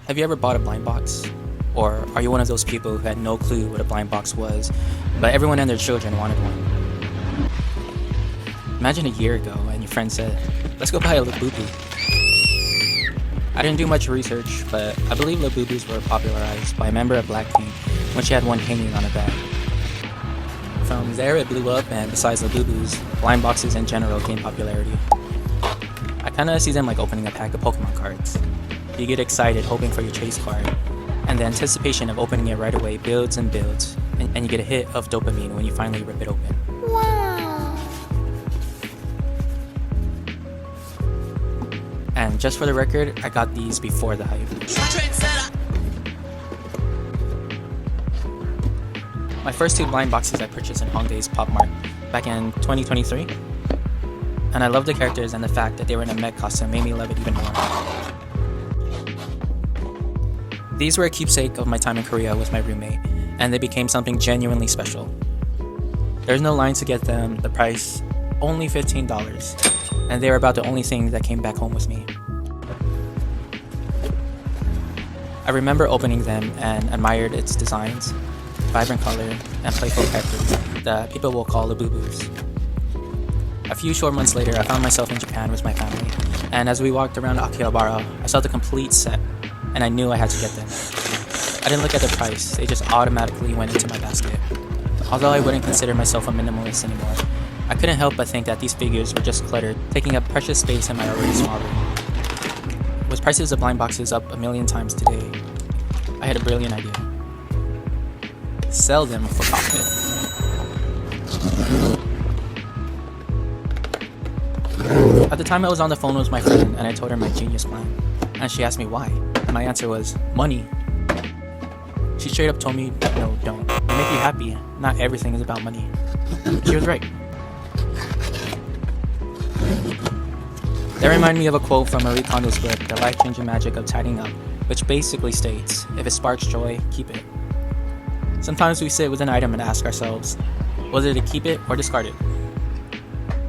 Have you ever bought a blind box? Or are you one of those people who had no clue what a blind box was, but everyone and their children wanted one? Imagine a year ago and your friend said, "Let's go buy a Labubu." I didn't do much research, but I believe Labubus were popularized by a member of Blackpink when she had one hanging on her bag. From there it blew up, and besides Labubus, blind boxes in general gained popularity. I kinda see them like opening a pack of Pokemon cards. You get excited hoping for your chase card, and the anticipation of opening it right away builds and builds, and you get a hit of dopamine when you finally rip it open. Wow. And just for the record, I got these before the hype. My first two blind boxes I purchased in Hongdae's Pop Mart back in 2023. And I love the characters, and the fact that they were in a mech costume made me love it even more. These were a keepsake of my time in Korea with my roommate, and they became something genuinely special. There's no line to get them, the price, only $15, and they were about the only thing that came back home with me. I remember opening them and admired its designs, vibrant color, and playful characters that people will call Labubus. A few short months later, I found myself in Japan with my family, and as we walked around Akihabara, I saw the complete set, and I knew I had to get them. I didn't look at the price, they just automatically went into my basket. Although I wouldn't consider myself a minimalist anymore, I couldn't help but think that these figures were just cluttered, taking up precious space in my already small room. With prices of blind boxes up a million times today, I had a brilliant idea. Sell them for profit. At the time I was on the phone with my friend and I told her my genius plan, and she asked me why, and my answer was, money. She straight up told me, no, don't. It'll make you happy. Not everything is about money. She was right. That reminded me of a quote from Marie Kondo's book, The Life-Changing Magic of Tidying Up, which basically states, if it sparks joy, keep it. Sometimes we sit with an item and ask ourselves, whether to keep it or discard it.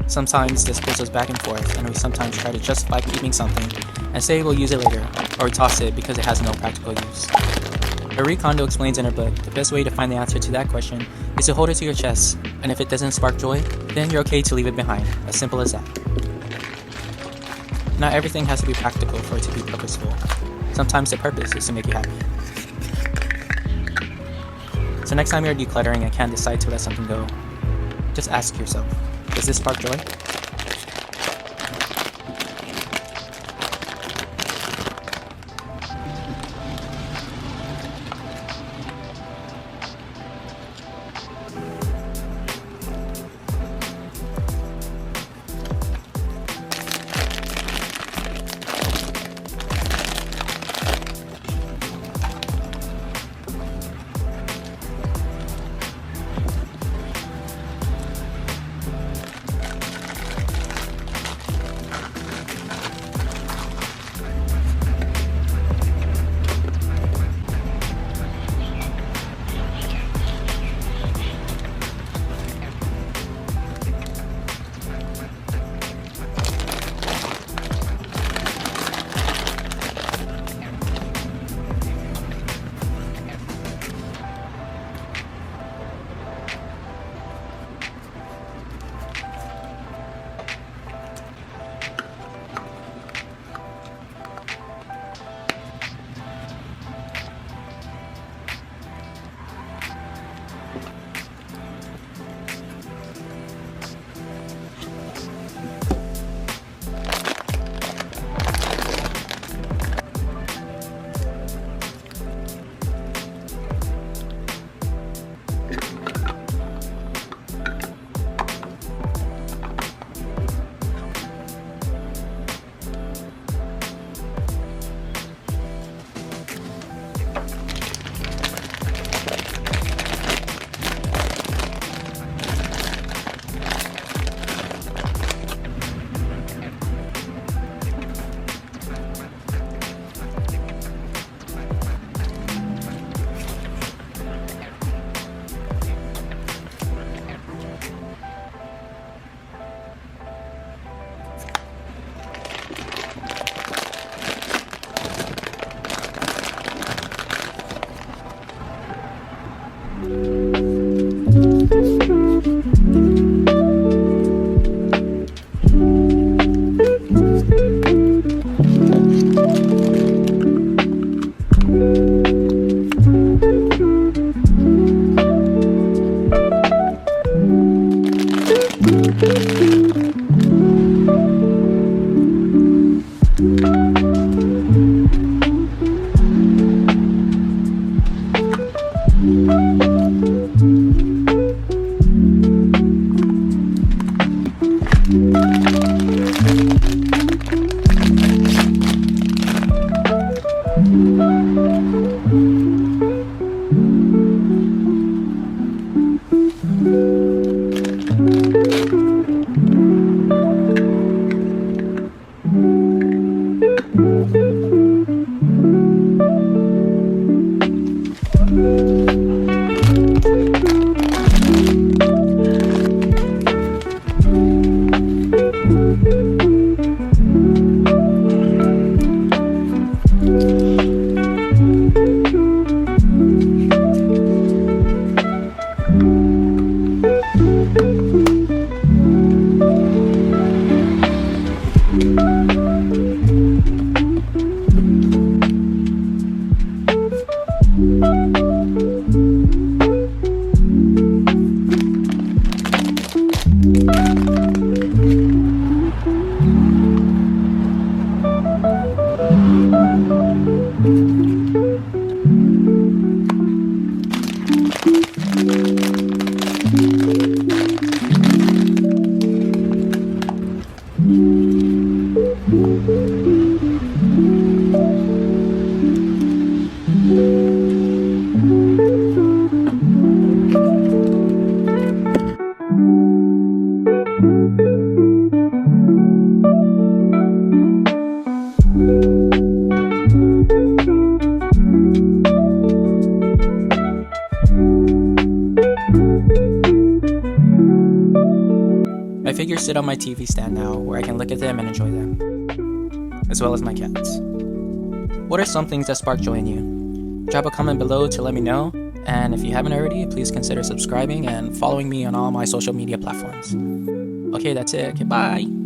Sometimes this pulls us back and forth, and we sometimes try to justify keeping something and say we'll use it later, or we toss it because it has no practical use. Marie Kondo explains in her book, the best way to find the answer to that question is to hold it to your chest, and if it doesn't spark joy, then you're okay to leave it behind, as simple as that. Not everything has to be practical for it to be purposeful. Sometimes the purpose is to make you happy. So next time you're decluttering and can't decide to let something go, just ask yourself, does this spark joy? My figures sit on my TV stand now, where I can look at them and enjoy them, as well as my cats. What are some things that spark joy in you? Drop a comment below to let me know, and if you haven't already, please consider subscribing and following me on all my social media platforms. Okay, that's it. Okay, bye!